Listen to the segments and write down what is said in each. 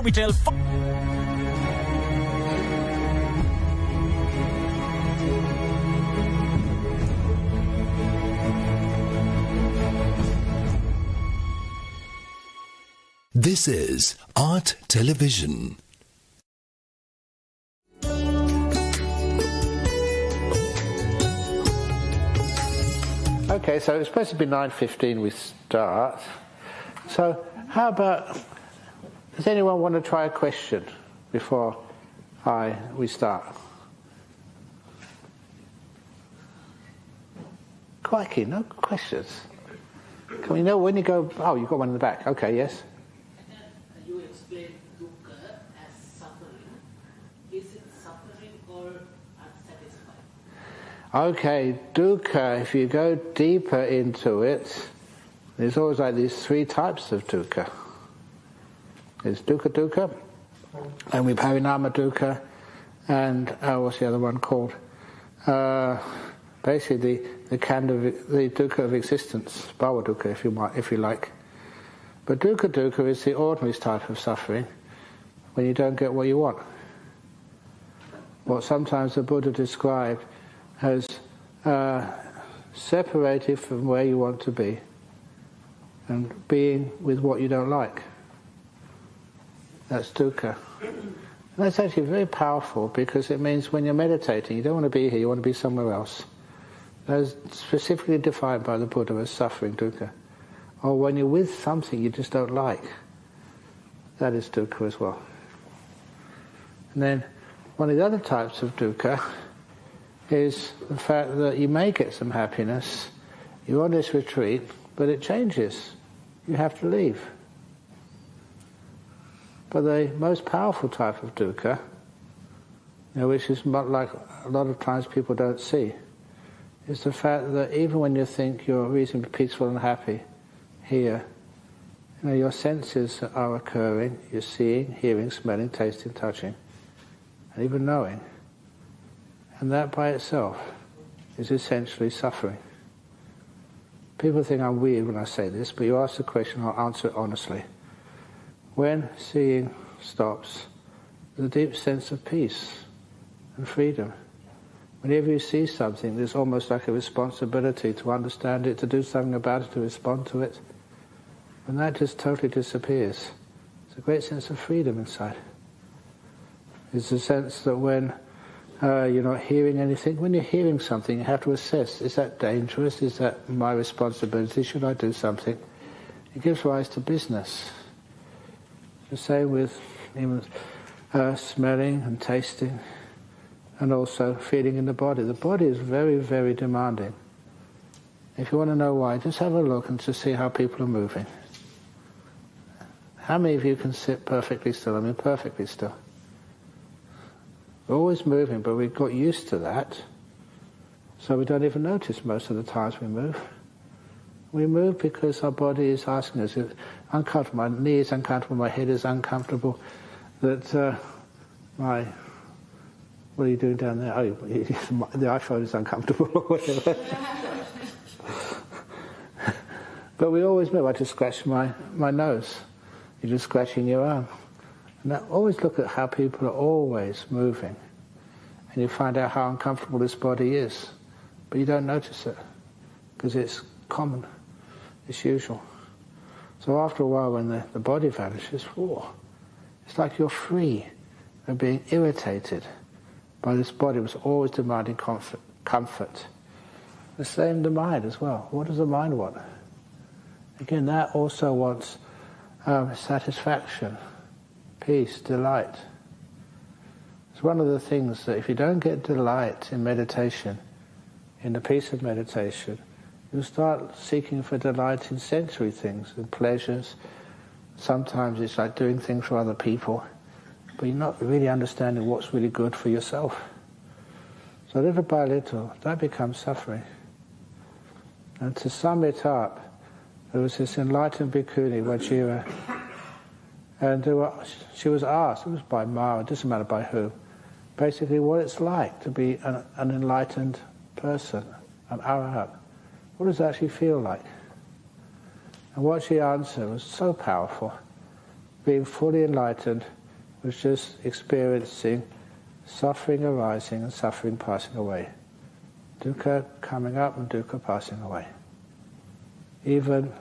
before we tell... This is Art Television. Okay, so it's supposed to be 9:15 we start. So how about, does anyone want to try a question before we start? Crikey, no questions. Can we know when you go, oh, you've got one in the back. Okay, yes? You explained dukkha as suffering. Is it suffering or unsatisfied? Okay, dukkha, if you go deeper into it, there's always like these three types of dukkha. There's dukkha, and we've harinama dukkha, and what's the other one called? Basically the dukkha of existence, bhava dukkha if you like. But dukkha is the ordinary type of suffering when you don't get what you want. What sometimes the Buddha described as separated from where you want to be and being with what you don't like. That's dukkha. And that's actually very powerful because it means when you're meditating, you don't want to be here, you want to be somewhere else. That's specifically defined by the Buddha as suffering, dukkha. Or when you're with something you just don't like, that is dukkha as well. And then one of the other types of dukkha is the fact that you may get some happiness, you're on this retreat, but it changes. You have to leave. But the most powerful type of dukkha, which is like a lot of times people don't see, is the fact that even when you think you're reasonably peaceful and happy here, your senses are occurring, you're seeing, hearing, smelling, tasting, touching, and even knowing. And that by itself is essentially suffering. People think I'm weird when I say this, but you ask the question, I'll answer it honestly. When seeing stops, there's a deep sense of peace and freedom. Whenever you see something, there's almost like a responsibility to understand it, to do something about it, to respond to it. And that just totally disappears. It's a great sense of freedom inside. It's a sense that when you're not hearing anything, when you're hearing something, you have to assess, is that dangerous? Is that my responsibility? Should I do something? It gives rise to business. The same with even smelling and tasting, and also feeling in the body. The body is very, very demanding. If you want to know why, just have a look and just see how people are moving. How many of you can sit perfectly still? I mean, perfectly still. We're always moving, but we've got used to that, so we don't even notice most of the times we move. We move because our body is asking us, it's uncomfortable, my knee is uncomfortable, my head is uncomfortable, that what are you doing down there? Oh, the iPhone is uncomfortable or whatever. But we always move. I just scratch my nose. You're just scratching your arm. And always look at how people are always moving. And you find out how uncomfortable this body is. But you don't notice it, because it's common, it's usual. So after a while, when the body vanishes, it's like you're free of being irritated by this body was always demanding comfort. The same the mind as well. What does the mind want? Again, that also wants satisfaction, peace, delight. It's one of the things that if you don't get delight in meditation, in the peace of meditation, you'll start seeking for delight in sensory things, in pleasures. Sometimes it's like doing things for other people, but you're not really understanding what's really good for yourself. So little by little, that becomes suffering. And to sum it up, there was this enlightened bhikkhuni, Vajira, and she was asked, it was by Ma, it doesn't matter by who, basically what it's like to be an enlightened person, an arahant. What does it actually feel like? And what she answered was so powerful. being fully enlightened was just experiencing suffering arising and suffering passing away. Dukkha coming up and dukkha passing away. Even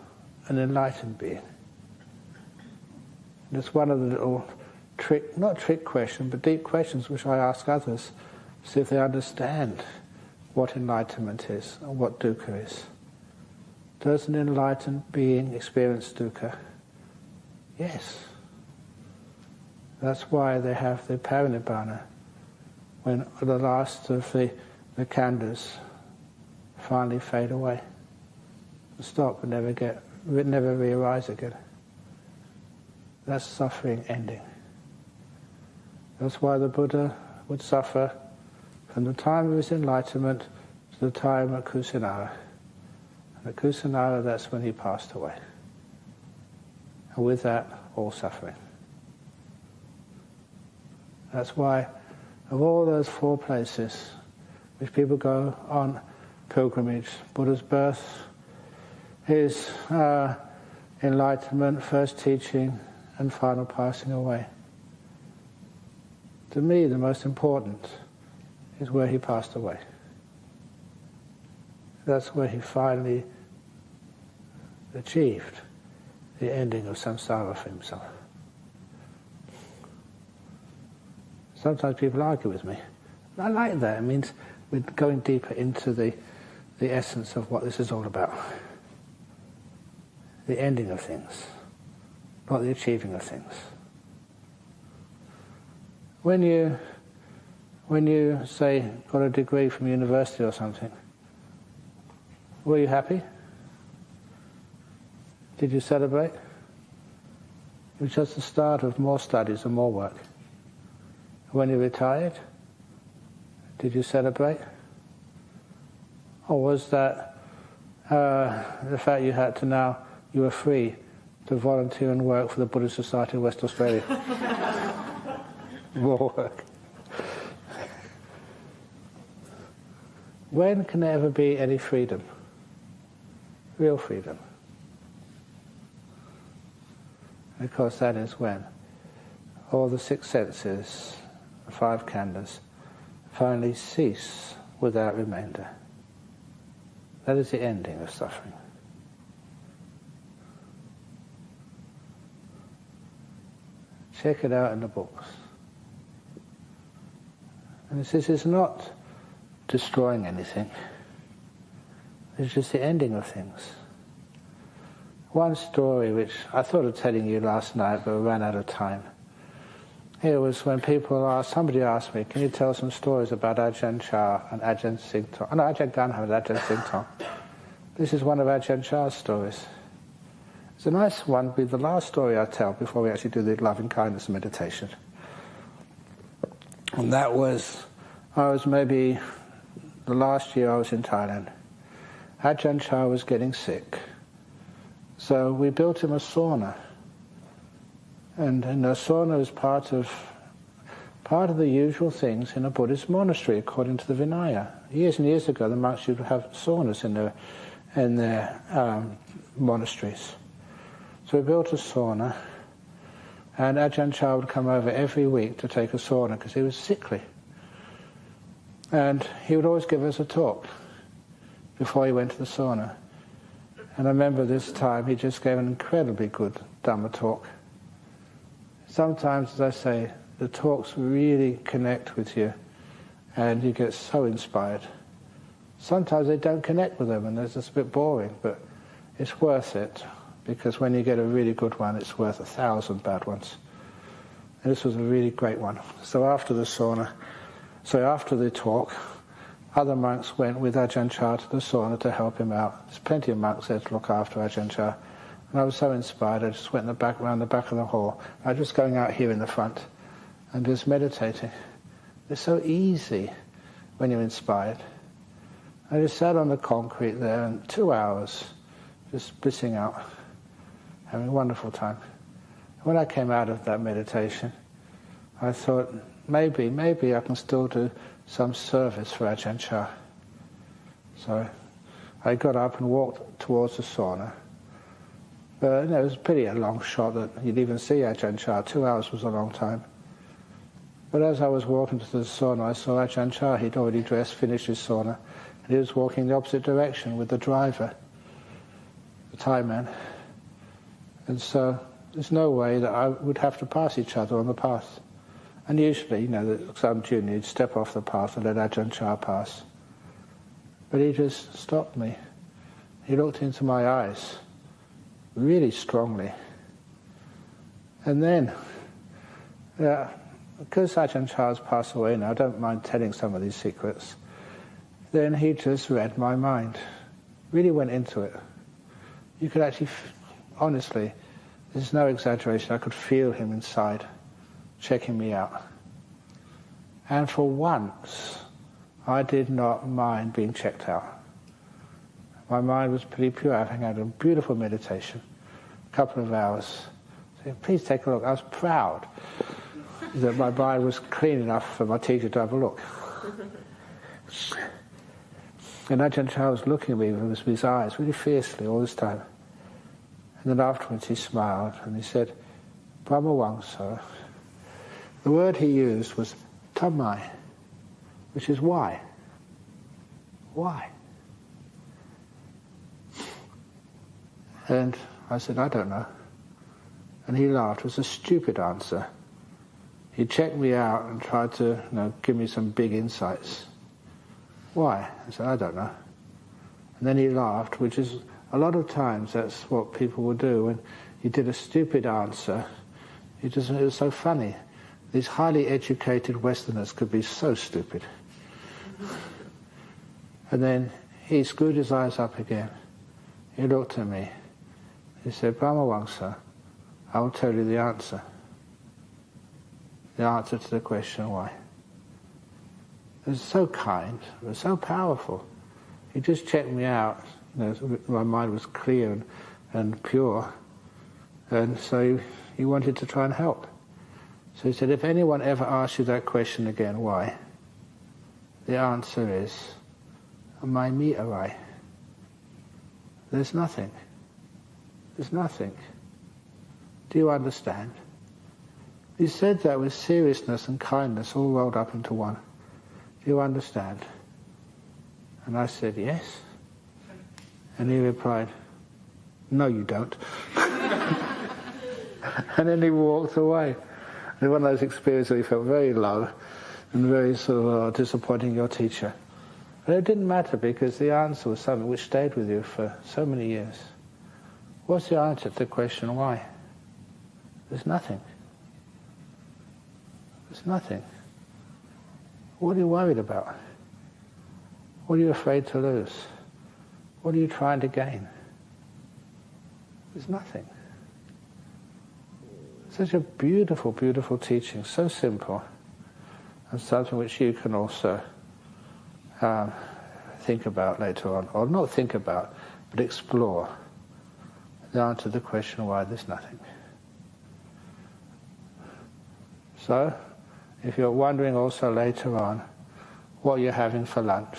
an enlightened being. And it's one of the little not trick questions, but deep questions which I ask others, to see if they understand what enlightenment is and what dukkha is. Does an enlightened being experience dukkha? Yes. That's why they have the parinibbana, when the last of the khandhas finally fade away, stop and never re-arise again. That's suffering ending. That's why the Buddha would suffer from the time of his enlightenment to the time of Kusinara. And at Kusinara, that's when he passed away. And with that, all suffering. That's why, of all those 4 places which people go on pilgrimage, Buddha's birth, his enlightenment, first teaching, and final passing away. To me, the most important is where he passed away. That's where he finally achieved the ending of samsara for himself. Sometimes people argue with me. I like that. It means we're going deeper into the essence of what this is all about. The ending of things, not the achieving of things. When you say got a degree from university or something, were you happy? Did you celebrate? It was just the start of more studies and more work. When you retired, did you celebrate? Or was that the fact you were free to volunteer and work for the Buddhist Society of West Australia? More work. When can there ever be any freedom? Real freedom. Because that is when all the 6 senses, the 5 khandhas, finally cease without remainder. That is the ending of suffering. Check it out in the books. And this is not destroying anything. It's just the ending of things. One story which I thought of telling you last night, but ran out of time. It was when somebody asked me, can you tell some stories about Ajahn Chah and Ajahn Singtong? No, Ajahn Ganha and Ajahn Singtong. This is one of Ajahn Chah's stories. It's a nice one, it'll be the last story I tell before we actually do the loving kindness meditation. And that was, maybe the last year I was in Thailand. Ajahn Chah was getting sick. So we built him a sauna. And the sauna is part of the usual things in a Buddhist monastery, according to the Vinaya. Years and years ago, the monks used to have saunas in their monasteries. So we built a sauna, and Ajahn Chah would come over every week to take a sauna because he was sickly. And he would always give us a talk before he went to the sauna. And I remember this time he just gave an incredibly good Dhamma talk. Sometimes, as I say, the talks really connect with you and you get so inspired. Sometimes they don't connect with them and it's just a bit boring, but it's worth it, because when you get a really good one, it's worth 1,000 bad ones. And this was a really great one. So after the talk, other monks went with Ajahn Chah to the sauna to help him out. There's plenty of monks there to look after Ajahn Chah. And I was so inspired, I just went around the back of the hall. I was just going out here in the front and just meditating. It's so easy when you're inspired. I just sat on the concrete there and 2 hours just blissing out, having a wonderful time. When I came out of that meditation, I thought, maybe I can still do some service for Ajahn Chah. So I got up and walked towards the sauna. But it was pretty a long shot that you'd even see Ajahn Chah. 2 hours was a long time. But as I was walking to the sauna, I saw Ajahn Chah. He'd already dressed, finished his sauna, and he was walking the opposite direction with the driver, the Thai man. And so there's no way that I would have to pass each other on the path. And usually, some junior, you'd step off the path and let Ajahn Chah pass. But he just stopped me. He looked into my eyes really strongly. And then, because Ajahn Chah's passed away now, I don't mind telling some of these secrets, then he just read my mind. Really went into it. You could actually, honestly, there's no exaggeration, I could feel him inside, checking me out. And for once, I did not mind being checked out. My mind was pretty pure. I had a beautiful meditation, a couple of hours. So please take a look. I was proud that my mind was clean enough for my teacher to have a look. And Ajahn Chah was looking at me with his eyes really fiercely all this time. And then afterwards he smiled and he said, Brahma Wangsa. The word he used was tamai, which is why. Why? And I said, I don't know. And he laughed. It was a stupid answer. He checked me out and tried to give me some big insights. Why? I said, I don't know. And then he laughed, which is, a lot of times that's what people will do. When you did a stupid answer, it was so funny. These highly educated Westerners could be so stupid. And then he screwed his eyes up again. He looked at me. He said, Brahma Wangsa, I will tell you the answer. The answer to the question why. It was so kind, it was so powerful. He just checked me out. My mind was clear and pure. And so he wanted to try and help. So he said, if anyone ever asks you that question again, why? The answer is, mai mi arai. There's nothing. There's nothing. Do you understand? He said that with seriousness and kindness all rolled up into one. Do you understand? And I said, yes. And he replied, no, you don't. And then he walked away. And one of those experiences where he felt very low and very sort of disappointing your teacher. But it didn't matter because the answer was something which stayed with you for so many years. What's the answer to the question why? There's nothing. There's nothing. What are you worried about? What are you afraid to lose? What are you trying to gain? There's nothing. Such a beautiful, beautiful teaching, so simple, and something which you can also think about later on, or not think about, but explore. The answer to the question why there's nothing. So, if you're wondering also later on what you're having for lunch,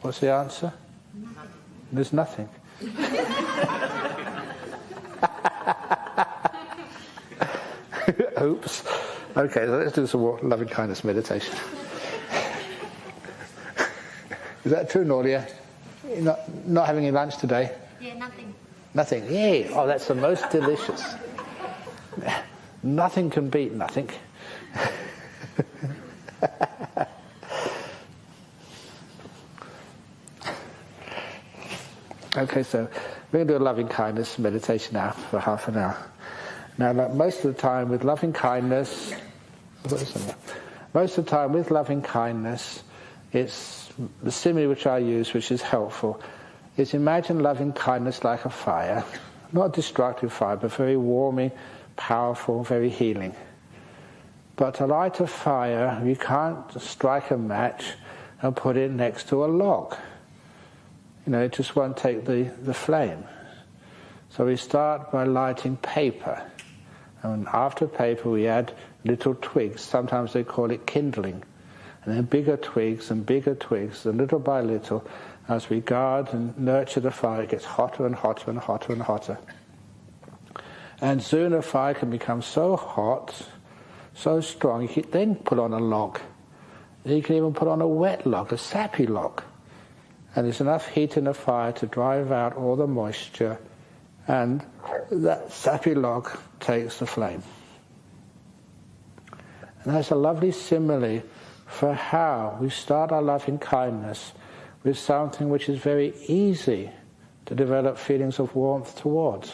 what's the answer? There's nothing. Oops. Okay, so let's do some more loving kindness meditation. Is that true, Nordia? You're not having any lunch today? Yeah, nothing. Nothing. Yay! Oh, that's the most delicious. Nothing can beat nothing. Okay, so we're going to do a loving kindness meditation now for half an hour. Now, most of the time with loving kindness, it's the simile which I use, which is helpful, is imagine loving kindness like a fire, not destructive fire, but very warming, powerful, very healing. But to light a fire, you can't strike a match and put it next to a log. It just won't take the flame. So we start by lighting paper. And after paper we add little twigs. Sometimes they call it kindling. And then bigger twigs, and little by little, as we guard and nurture the fire, it gets hotter and hotter and hotter and hotter. And soon a fire can become so hot, so strong, you can then put on a log. You can even put on a wet log, a sappy log. And there's enough heat in the fire to drive out all the moisture, and that sappy log takes the flame. And that's a lovely simile for how we start our loving kindness with something which is very easy to develop feelings of warmth towards.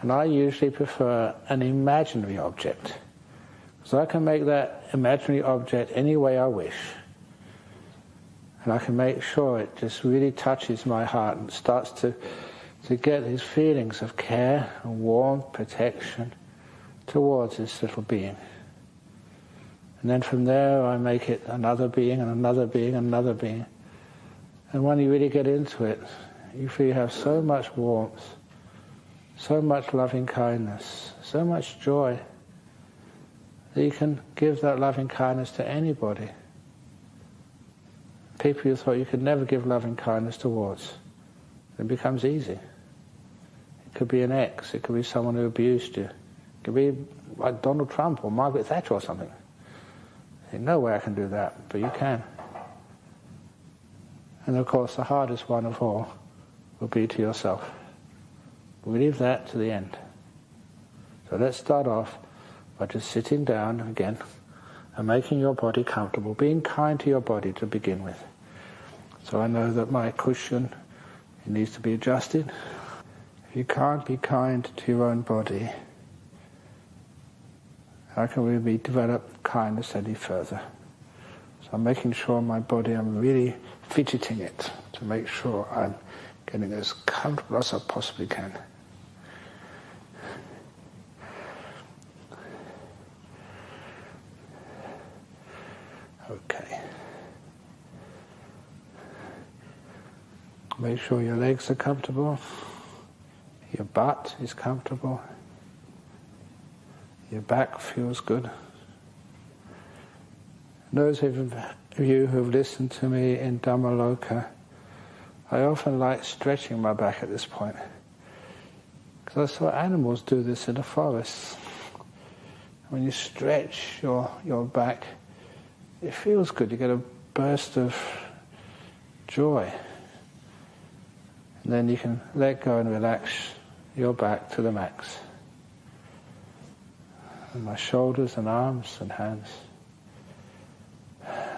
And I usually prefer an imaginary object, so I can make that imaginary object any way I wish. And I can make sure it just really touches my heart and starts to get these feelings of care and warmth, protection towards this little being. And then from there I make it another being and another being and another being. And when you really get into it, you feel you have so much warmth, so much loving kindness, so much joy, that you can give that loving kindness to anybody. People you thought you could never give loving kindness towards, it becomes easy. It could be an ex, it could be someone who abused you, it could be like Donald Trump or Margaret Thatcher or something. There's no way I can do that, but you can. And of course the hardest one of all will be to yourself. We leave that to the end. So let's start off by just sitting down again and making your body comfortable, being kind to your body to begin with. So I know that my cushion, it needs to be adjusted. If you can't be kind to your own body, how can we develop kindness any further? So I'm making sure my body, I'm really fidgeting it to make sure I'm getting as comfortable as I possibly can. Okay. Make sure your legs are comfortable, your butt is comfortable, your back feels good. Those of you who've listened to me in Dhammaloka, I often like stretching my back at this point, because I saw animals do this in the forests. When you stretch your back, it feels good. You get a burst of joy. And then you can let go and relax your back to the max. And my shoulders and arms and hands.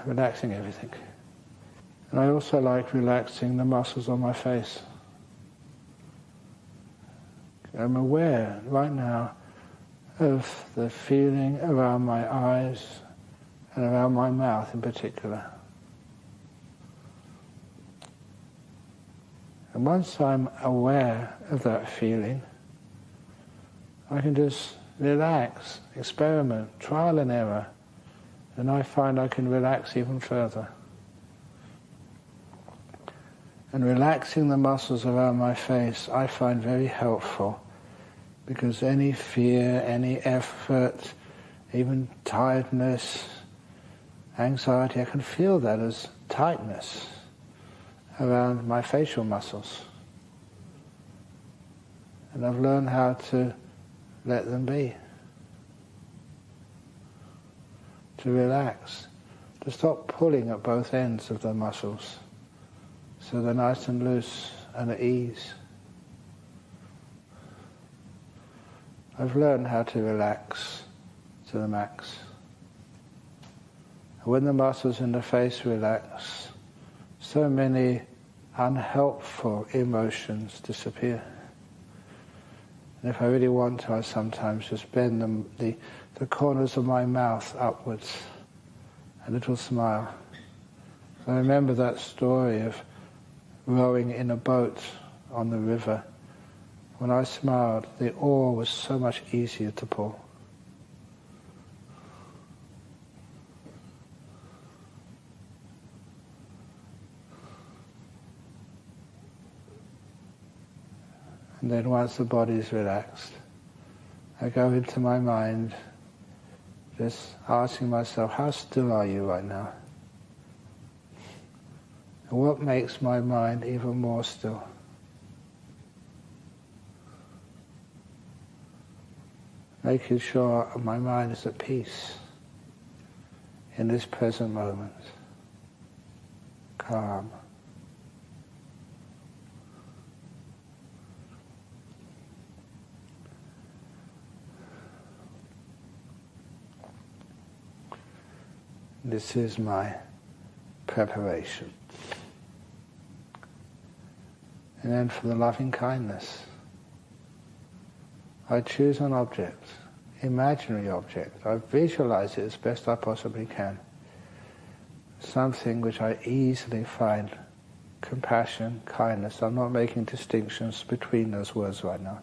Relaxing everything. And I also like relaxing the muscles on my face. I'm aware right now of the feeling around my eyes and around my mouth in particular. And once I'm aware of that feeling, I can just relax, experiment, trial and error, and I find I can relax even further. And relaxing the muscles around my face I find very helpful, because any fear, any effort, even tiredness, anxiety, I can feel that as tightness around my facial muscles. And I've learned how to let them be. To relax, to stop pulling at both ends of the muscles, so they're nice and loose and at ease. I've learned how to relax to the max. When the muscles in the face relax, so many unhelpful emotions disappear. And if I really want to, I sometimes just bend the corners of my mouth upwards, a little smile. I remember that story of rowing in a boat on the river. When I smiled, the oar was so much easier to pull. And then once the body is relaxed, I go into my mind, just asking myself, how still are you right now? And what makes my mind even more still? making sure my mind is at peace in this present moment, calm. This is my preparation. And then for the loving kindness, I choose an object, imaginary object. I visualize it as best I possibly can. Something which I easily find compassion, kindness. I'm not making distinctions between those words right now.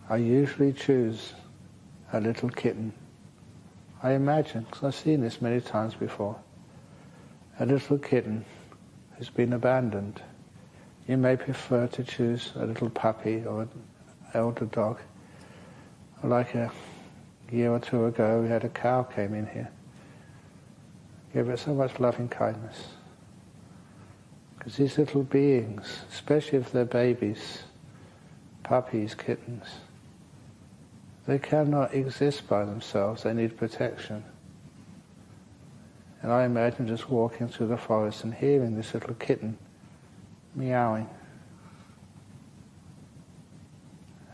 I usually choose a little kitten. I imagine, because I've seen this many times before, a little kitten who's been abandoned. You may prefer to choose a little puppy or an elder dog. Like a year or two ago, we had a cow came in here. Gave it so much loving kindness. Because these little beings, especially if they're babies, puppies, kittens, they cannot exist by themselves, they need protection. And I imagine just walking through the forest and hearing this little kitten meowing.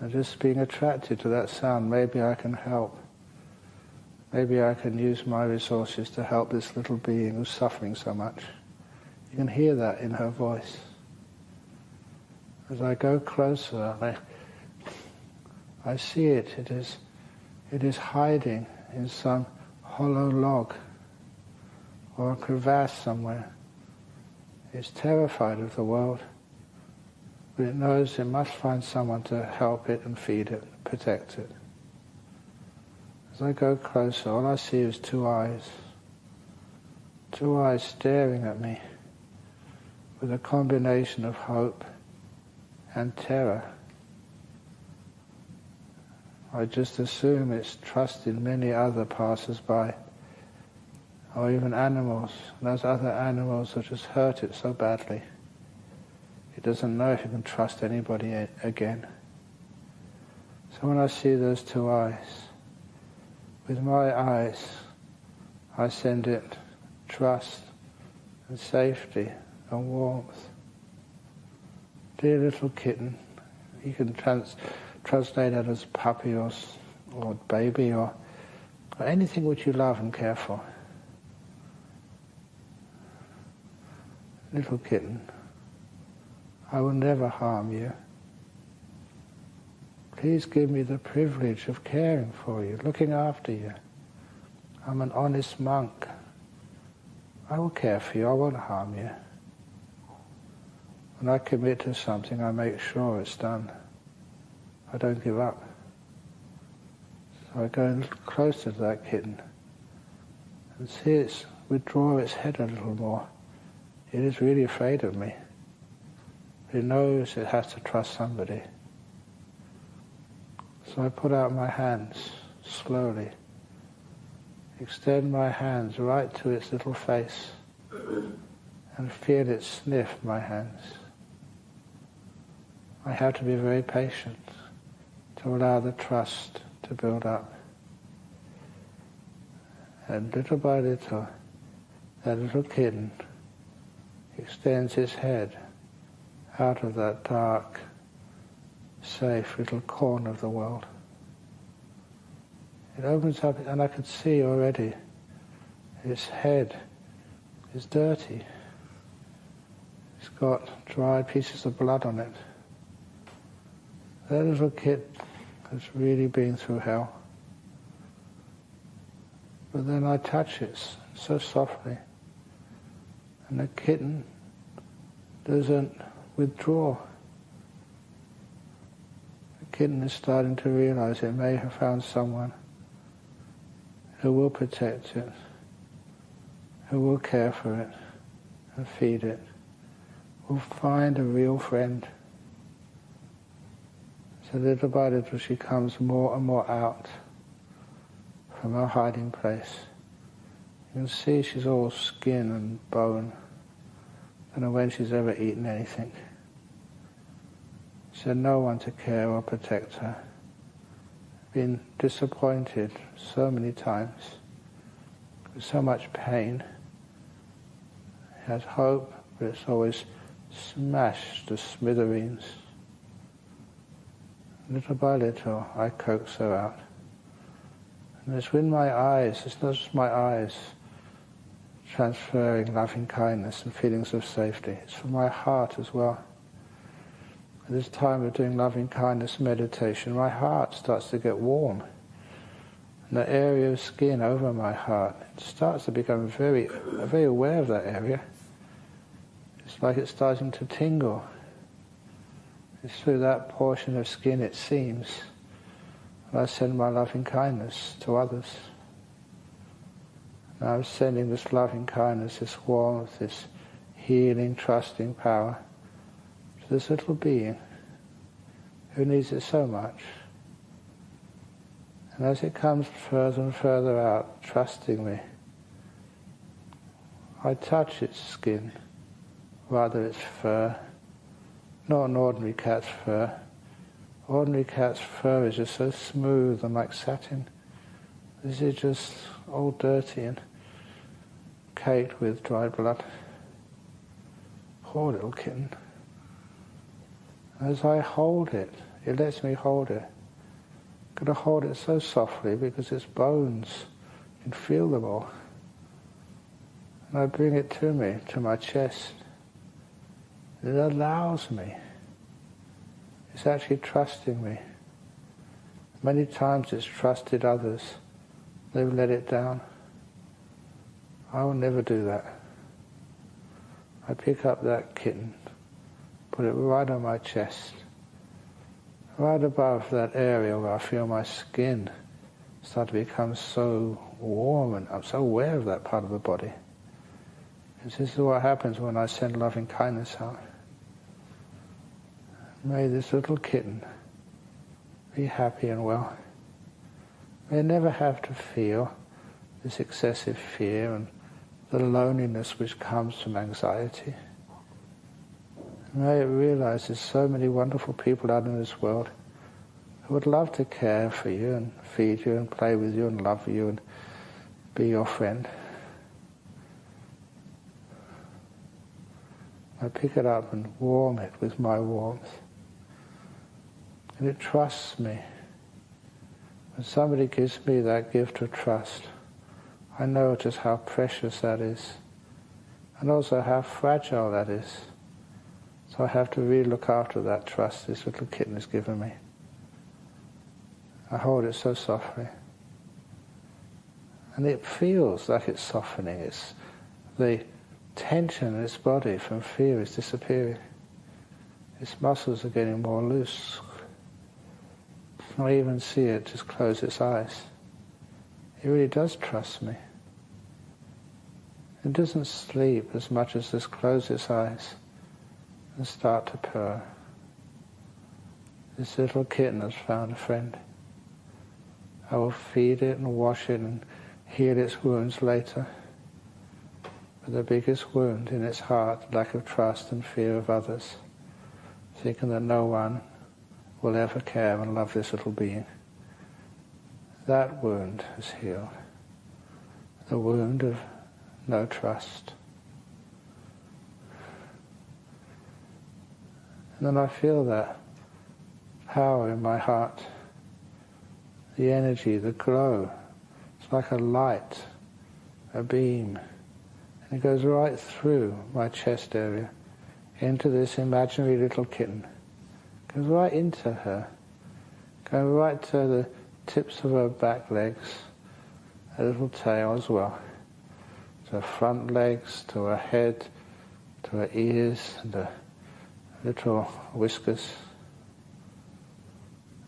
And just being attracted to that sound, maybe I can help. Maybe I can use my resources to help this little being who's suffering so much. You can hear that in her voice. As I go closer, I see it. It is hiding in some hollow log or a crevasse somewhere. It's terrified of the world, but it knows it must find someone to help it and feed it, protect it. As I go closer, all I see is two eyes staring at me with a combination of hope and terror. I just assume it's trusting many other passers-by, or even animals. Those other animals that just hurt it so badly. It doesn't know if it can trust anybody again. So when I see those two eyes, with my eyes, I send it trust and safety and warmth. Dear little kitten, you can translate that as puppy or baby or anything which you love and care for. Little kitten, I will never harm you. Please give me the privilege of caring for you, looking after you. I'm an honest monk. I will care for you, I won't harm you. When I commit to something, I make sure it's done. I don't give up. So I go a little closer to that kitten and see it withdraw its head a little more. It is really afraid of me. It knows it has to trust somebody. So I put out my hands slowly, extend my hands right to its little face and feel it sniff my hands. I have to be very patient to allow the trust to build up. And little by little, that little kitten extends its head out of that dark, safe little corner of the world. It opens up, and I could see already its head is dirty. It's got dried pieces of blood on it. That little kid has really been through hell. But then I touch it so softly, and the kitten doesn't withdraw. The kitten is starting to realize it may have found someone who will protect it, who will care for it and feed it, will find a real friend. So little by little she comes more and more out from her hiding place You can see she's all skin and bone. I don't know when she's ever eaten anything. She had no one to care or protect her. Been disappointed so many times, with so much pain. She has hope, but it's always smashed to smithereens. Little by little, I coax her out. And it's with my eyes, it's not just my eyes, transferring loving kindness and feelings of safety. It's from my heart as well. At this time of doing loving kindness meditation, my heart starts to get warm. And the area of skin over my heart, it starts to become very aware of that area. It's like it's starting to tingle. It's through that portion of skin, it seems, I send my loving kindness to others. And I'm sending this loving kindness, this warmth, this healing, trusting power to this little being who needs it so much. And as it comes further and further out, trusting me, I touch its skin, rather its fur, not an ordinary cat's fur. Ordinary cat's fur is just so smooth and like satin. This is just all dirty and caked with dried blood. Poor little kitten. As I hold it, it lets me hold it. I'm going to hold it so softly because its bones, you can feel them all. And I bring it to me, to my chest. It allows me. It's actually trusting me. Many times it's trusted others. They've let it down. I will never do that. I pick up that kitten, put it right on my chest, right above that area where I feel my skin start to become so warm, and I'm so aware of that part of the body. And this is what happens when I send loving kindness out. May this little kitten be happy and well. May it never have to feel this excessive fear and the loneliness which comes from anxiety. May it realize there's so many wonderful people out in this world who would love to care for you and feed you and play with you and love you and be your friend. I pick it up and warm it with my warmth. And it trusts me. When somebody gives me that gift of trust, I know just how precious that is, and also how fragile that is. So I have to really look after that trust this little kitten has given me. I hold it so softly. And it feels like it's softening. It's the tension in its body from fear is disappearing. Its muscles are getting more loose. I even see it just close its eyes. It really does trust me. It doesn't sleep as much as just close its eyes and start to purr. This little kitten has found a friend. I will feed it and wash it and heal its wounds later. But the biggest wound in its heart, lack of trust and fear of others, thinking that no one will ever care and love this little being. That wound is healed. The wound of no trust. And then I feel that power in my heart, the energy, the glow. It's like a light, a beam. And it goes right through my chest area into this imaginary little kitten. Goes right into her, going right to the tips of her back legs, her little tail as well, to her front legs, to her head, to her ears, and her little whiskers.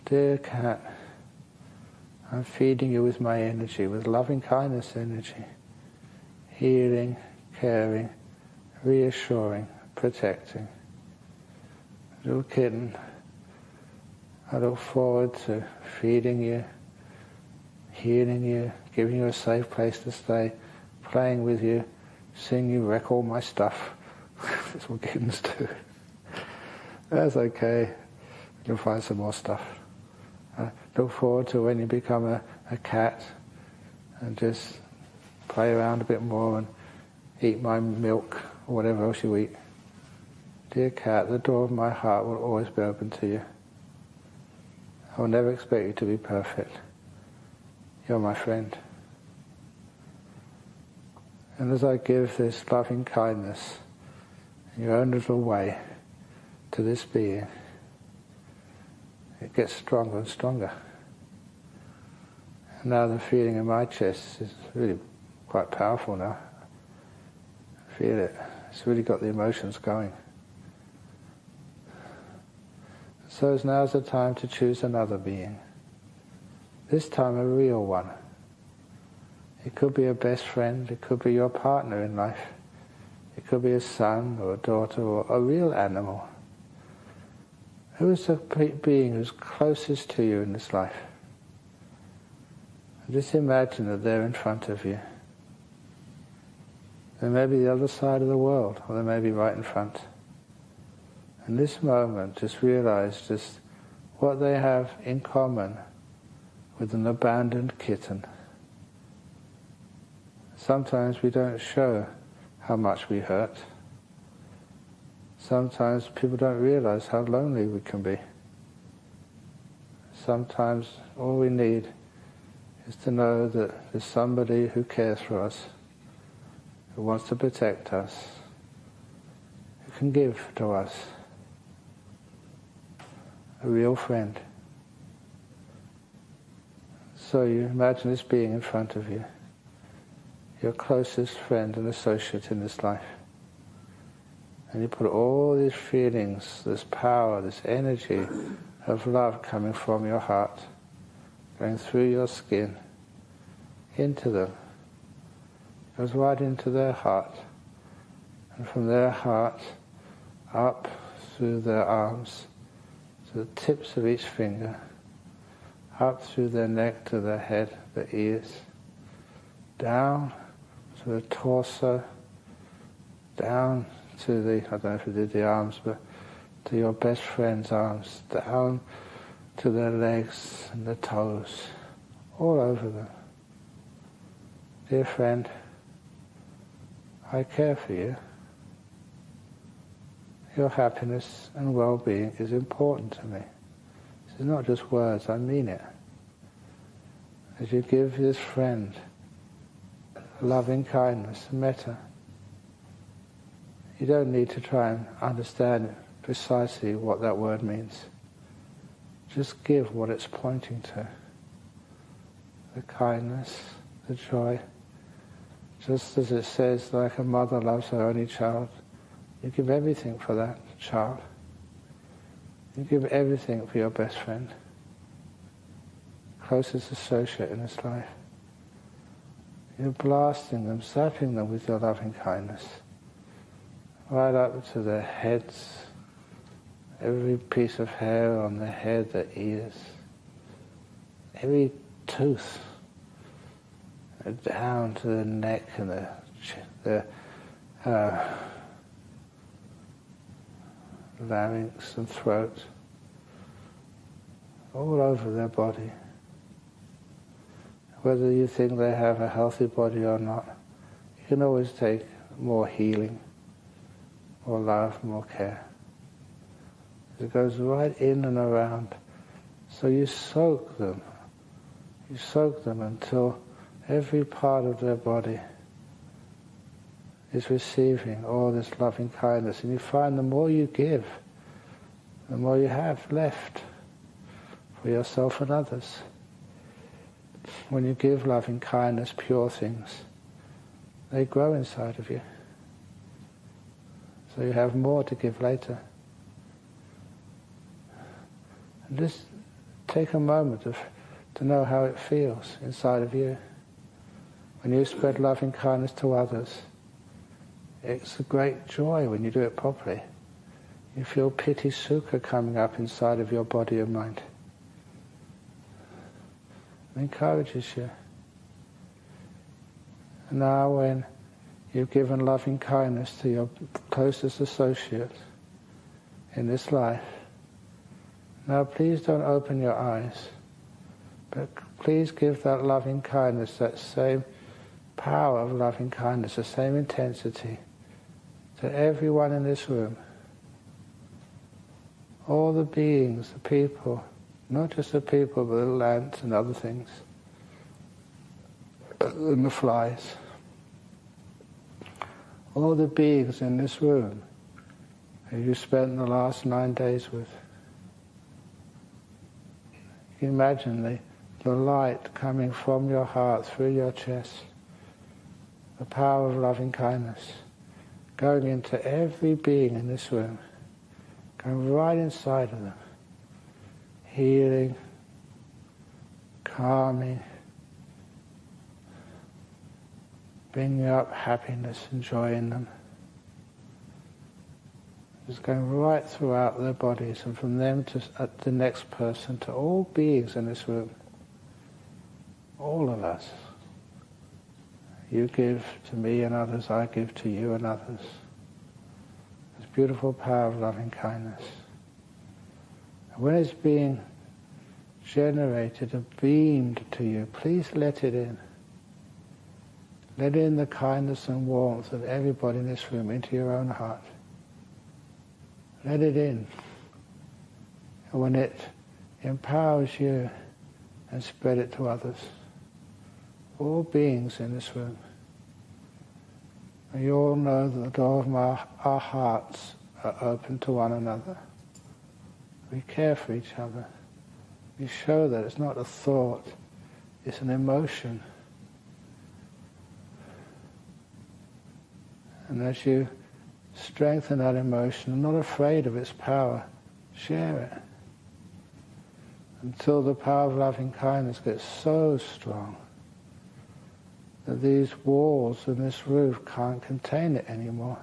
Dear cat, I'm feeding you with my energy, with loving kindness energy, healing, caring, reassuring, protecting. Little kitten, I look forward to feeding you, healing you, giving you a safe place to stay, playing with you, seeing you wreck all my stuff. That's what kittens do. That's okay. You'll find some more stuff. Look forward to when you become a cat and just play around a bit more and eat my milk or whatever else you eat. Dear cat, the door of my heart will always be open to you. I will never expect you to be perfect. You're my friend. And as I give this loving kindness in your own little way to this being, it gets stronger and stronger. And now the feeling in my chest is really quite powerful now. I feel it. It's really got the emotions going. So now's the time to choose another being. This time a real one. It could be a best friend, it could be your partner in life. It could be a son or a daughter or a real animal. Who is the being who's closest to you in this life? Just imagine that they're in front of you. They may be the other side of the world, or they may be right in front. In this moment, just realize just what they have in common with an abandoned kitten. Sometimes we don't show how much we hurt. Sometimes people don't realize how lonely we can be. Sometimes all we need is to know that there's somebody who cares for us, who wants to protect us, who can give to us. A real friend. So you imagine this being in front of you, your closest friend and associate in this life. And you put all these feelings, this power, this energy of love coming from your heart, going through your skin, into them. It goes right into their heart. And from their heart, up through their arms, to the tips of each finger, up through their neck to their head, their ears, down to the torso, down to the, I don't know if you did the arms, but to your best friend's arms, down to their legs and the toes, all over them. Dear friend, I care for you. Your happiness and well-being is important to me. This is not just words, I mean it. As you give this friend loving kindness, metta, you don't need to try and understand precisely what that word means. Just give what it's pointing to. The kindness, the joy. Just as it says, like a mother loves her only child, you give everything for that child. You give everything for your best friend, closest associate in this life. You're blasting them, zapping them with your loving kindness, right up to their heads, every piece of hair on their head, their ears, every tooth, down to the neck and the larynx and throat, all over their body. Whether you think they have a healthy body or not, you can always take more healing, more love, more care. It goes right in and around. So you soak them until every part of their body is receiving all this loving kindness. And you find the more you give, the more you have left for yourself and others. When you give loving kindness, pure things, they grow inside of you. So you have more to give later. And just take a moment to know how it feels inside of you. When you spread loving kindness to others, it's a great joy when you do it properly. You feel piti sukha coming up inside of your body and mind. It encourages you. Now when you've given loving kindness to your closest associate in this life, now please don't open your eyes, but please give that loving kindness, that same power of loving kindness, the same intensity to everyone in this room. All the beings, the people, not just the people, but the ants and other things, and the flies. All the beings in this room who you spent the last 9 days with. You imagine the light coming from your heart through your chest, the power of loving kindness going into every being in this room, going right inside of them, healing, calming, bringing up happiness and joy in them. It's going right throughout their bodies, and from them to the next person, to all beings in this room. All of us. You give to me and others, I give to you and others. This beautiful power of loving kindness. And when it's being generated and beamed to you, please let it in. Let in the kindness and warmth of everybody in this room into your own heart. Let it in. And when it empowers you, and spread it to others. All beings in this room. And you all know that the door of our hearts are open to one another. We care for each other. We show that it's not a thought, it's an emotion. And as you strengthen that emotion, not afraid of its power, share it. Until the power of loving kindness gets so strong that these walls and this roof can't contain it anymore.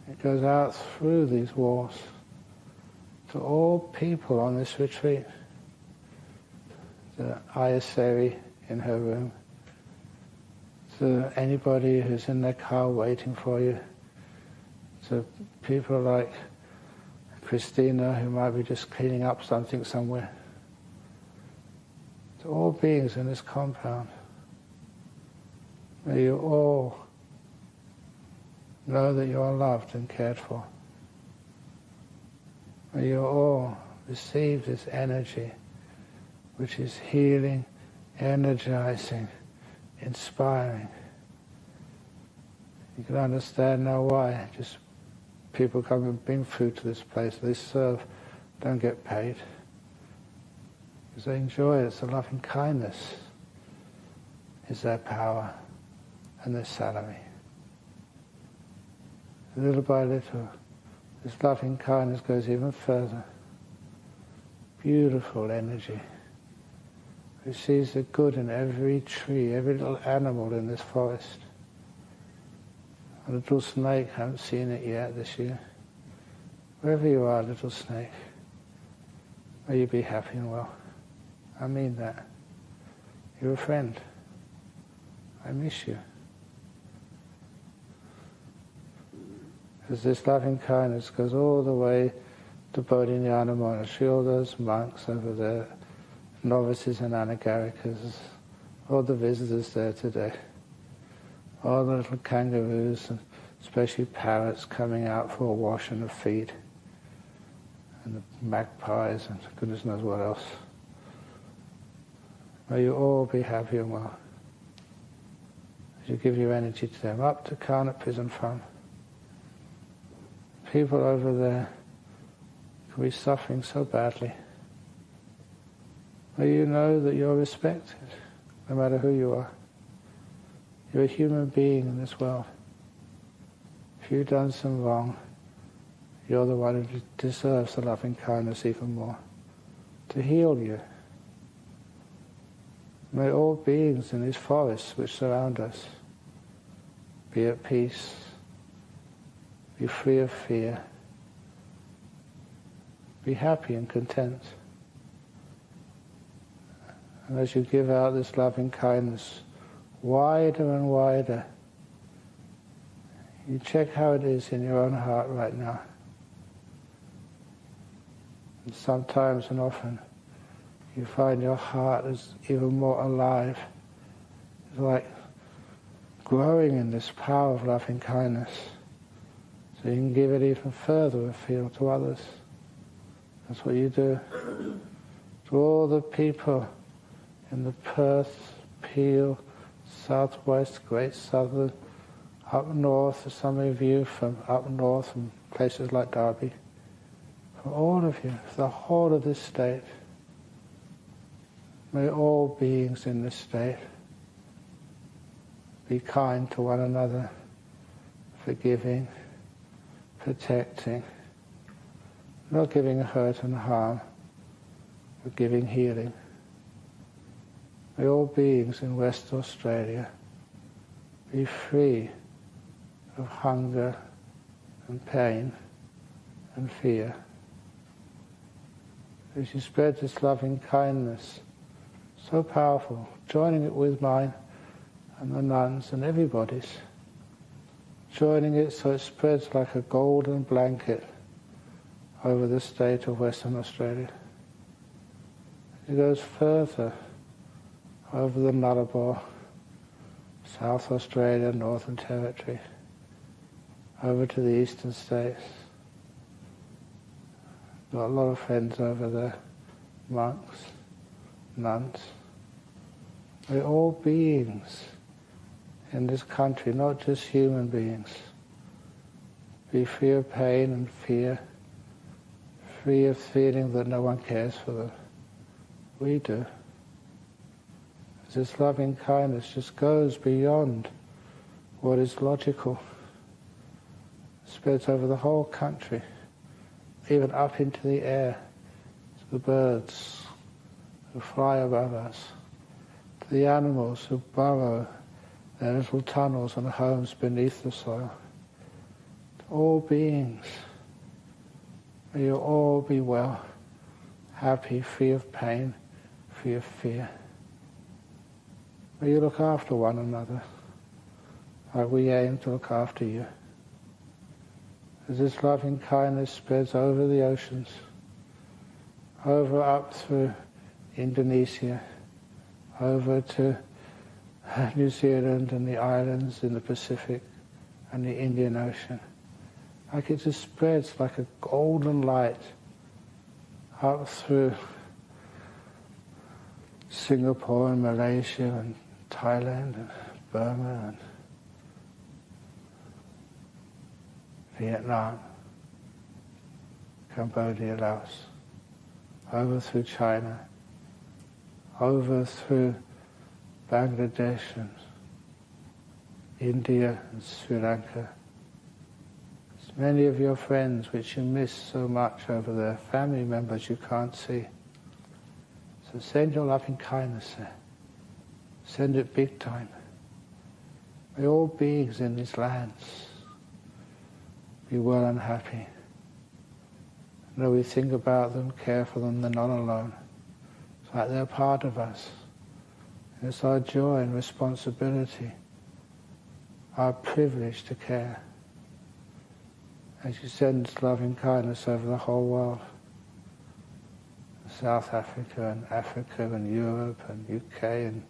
It goes out through these walls to all people on this retreat. To Ayaseri in her room, to anybody who's in their car waiting for you, to people like Christina who might be just cleaning up something somewhere, to all beings in this compound. May you all know that you are loved and cared for. May you all receive this energy which is healing, energizing, inspiring. You can understand now why just people come and bring food to this place. They serve, don't get paid. Because they enjoy it. It's the loving kindness is their power and their salary. Little by little, this loving kindness goes even further. Beautiful energy. It sees the good in every tree, every little animal in this forest. A little snake, I haven't seen it yet this year. Wherever you are, little snake, may you be happy and well. I mean that. You're a friend. I miss you. Because this loving kindness goes all the way to Bodhinyana Monastery, all those monks over there, novices and anagarikas, all the visitors there today, all the little kangaroos and especially parrots coming out for a wash and a feed, and the magpies and goodness knows what else. May you all be happy and well as you give your energy to them. Up to Karnak Prison Farm. People over there can be suffering so badly. May you know that you're respected, no matter who you are. You're a human being in this world. If you've done some wrong, you're the one who deserves the loving kindness even more, to heal you. May all beings in these forests which surround us be at peace, be free of fear, be happy and content. And as you give out this loving kindness wider and wider. You check how it is in your own heart right now. And sometimes and often you find your heart is even more alive. It's like growing in this power of loving kindness. So you can give it even further afield to others. That's what you do. To all the people in the Perth, Peel, Southwest, Great Southern, up north, some of you from up north, from places like Derby, for all of you, for the whole of this state, may all beings in this state be kind to one another, forgiving, protecting, not giving hurt and harm, but giving healing. May all beings in West Australia be free of hunger and pain and fear. As you spread this loving kindness, so powerful, joining it with mine and the nuns and everybody's, joining it so it spreads like a golden blanket over the state of Western Australia. It goes further over the Nullarbor, South Australia, Northern Territory, over to the eastern states. Got a lot of friends over there, monks, nuns. We're all beings in this country, not just human beings. Be free of pain and fear, free of feeling that no one cares for them. We do. This loving kindness just goes beyond what is logical. Spreads over the whole country, even up into the air, to the birds who fly above us, to the animals who burrow their little tunnels and homes beneath the soil. To all beings, may you all be well, happy, free of pain, free of fear. May you look after one another, like we aim to look after you. As this loving kindness spreads over the oceans, over up through Indonesia, over to New Zealand and the islands in the Pacific and the Indian Ocean, like it just spreads like a golden light up through Singapore and Malaysia and Thailand and Burma and Vietnam, Cambodia, Laos, over through China, over through Bangladesh and India and Sri Lanka. There's many of your friends which you miss so much over there, family members you can't see. So send your loving kindness there. Send it big time. May all beings in these lands be well and happy. Know we think about them, care for them, they're not alone. It's like they're part of us. And it's our joy and responsibility, our privilege to care. As you send this loving kindness over the whole world, South Africa and Europe and UK and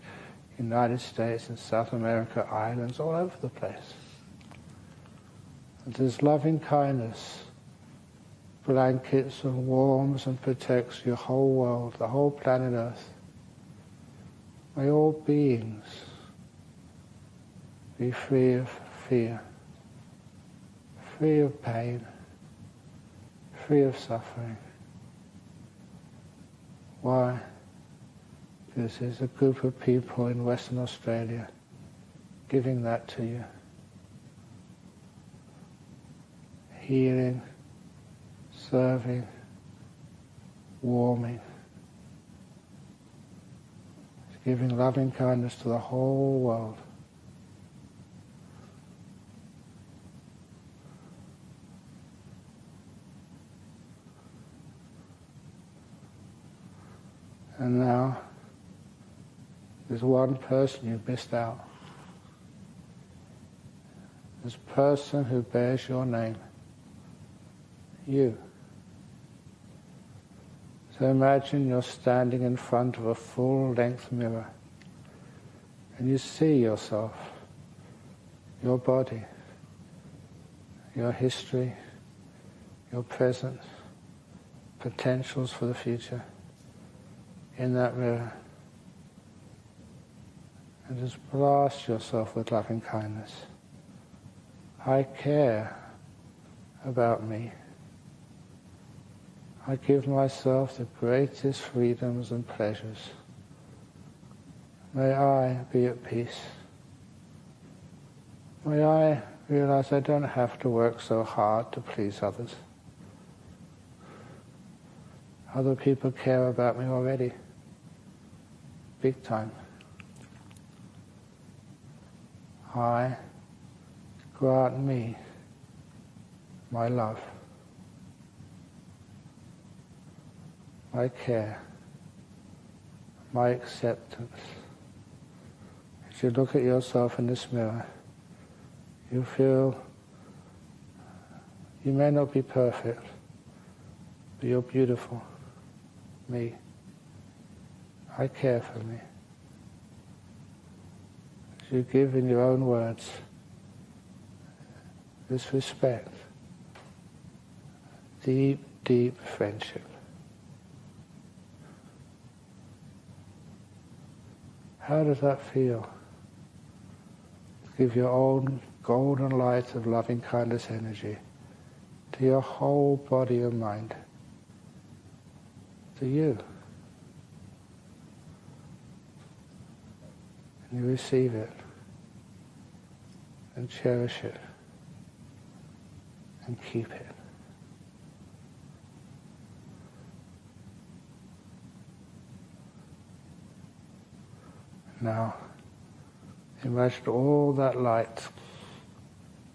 United States and South America, islands, all over the place. And this loving kindness blankets and warms and protects your whole world, the whole planet Earth. May all beings be free of fear, free of pain, free of suffering. Why? Because there's a group of people in Western Australia giving that to you. Healing, serving, warming. Giving loving kindness to the whole world. And now, there's one person you've missed out. this person who bears your name, you. So imagine you're standing in front of a full-length mirror and you see yourself, your body, your history, your present, potentials for the future in that mirror. And just blast yourself with loving kindness. I care about me. I give myself the greatest freedoms and pleasures. May I be at peace. May I realize I don't have to work so hard to please others. Other people care about me already, big time. I grant me my love, my care, my acceptance. As you look at yourself in this mirror, you feel you may not be perfect, but you're beautiful. Me. I care for me. As you give in your own words this respect, deep, deep friendship. How does that feel? Give your own golden light of loving kindness energy to your whole body and mind, to you. And you receive it and cherish it and keep it. Now, imagine all that light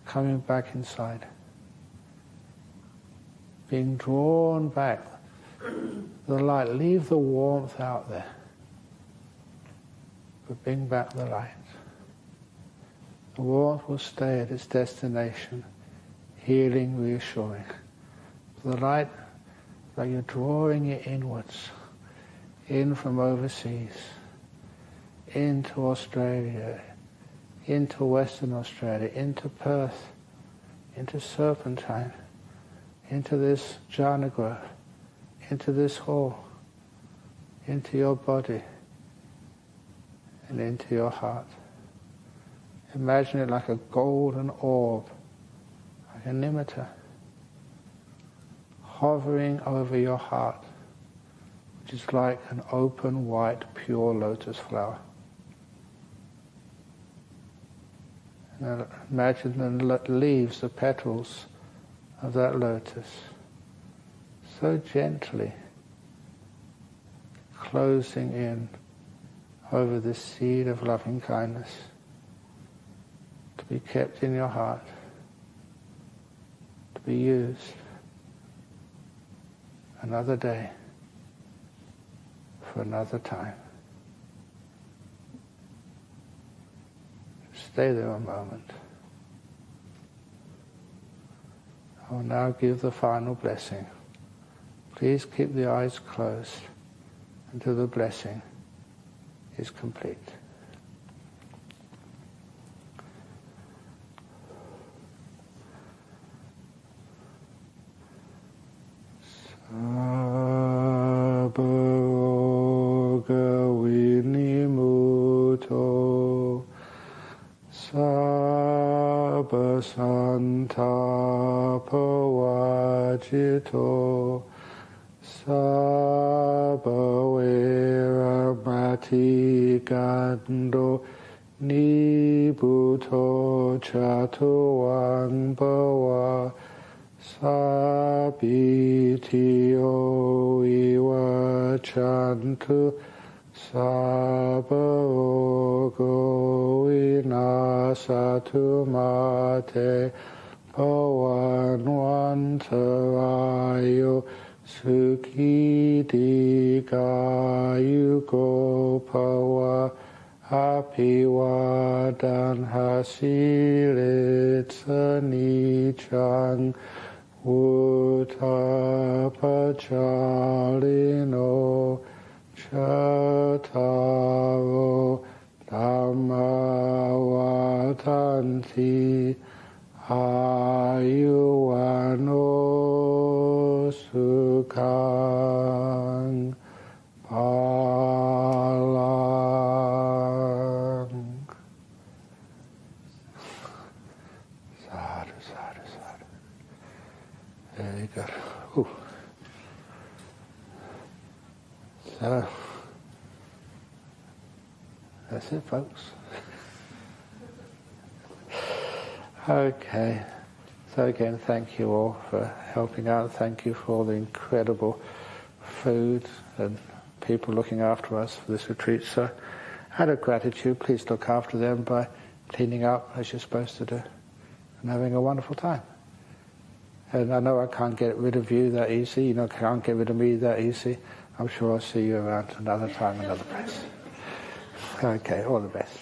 coming back inside, being drawn back. The light, leave the warmth out there, but bring back the light. The warmth will stay at its destination, healing, reassuring. The light, like you're drawing it inwards, in from overseas, into Australia, into Western Australia, into Perth, into Serpentine, into this jhana grove, into this hall, into your body, and into your heart. Imagine it like a golden orb, like a nimitta, hovering over your heart, which is like an open, white, pure lotus flower. Now imagine the leaves, the petals of that lotus, so gently closing in over this seed of loving kindness to be kept in your heart, to be used another day for another time. Stay there a moment. I will now give the final blessing. Please keep the eyes closed until the blessing is complete. Sabbaroga vinimuto Sabba santapa vajito Sabba veramati gando nibuto chatuang bhava Sabitio iwa chantu Sabbarogo vinasatu mate Bhavanvantarayo Sukhi dikayuko Bhava Apiwadan hasilitsa nichang Uttapacalino Chattaro Dhammavatanti Ayuwano Sukhang Palang. Sadhu, sadhu, sadhu. Very good. Ooh. So, that's it, folks. Okay. So again, thank you all for helping out. Thank you for all the incredible food and people looking after us for this retreat. So, out of gratitude, please look after them by cleaning up as you're supposed to do and having a wonderful time. And I know I can't get rid of you that easy. You know, can't get rid of me that easy. I'm sure I'll see you around another time, another place. Okay, all the best.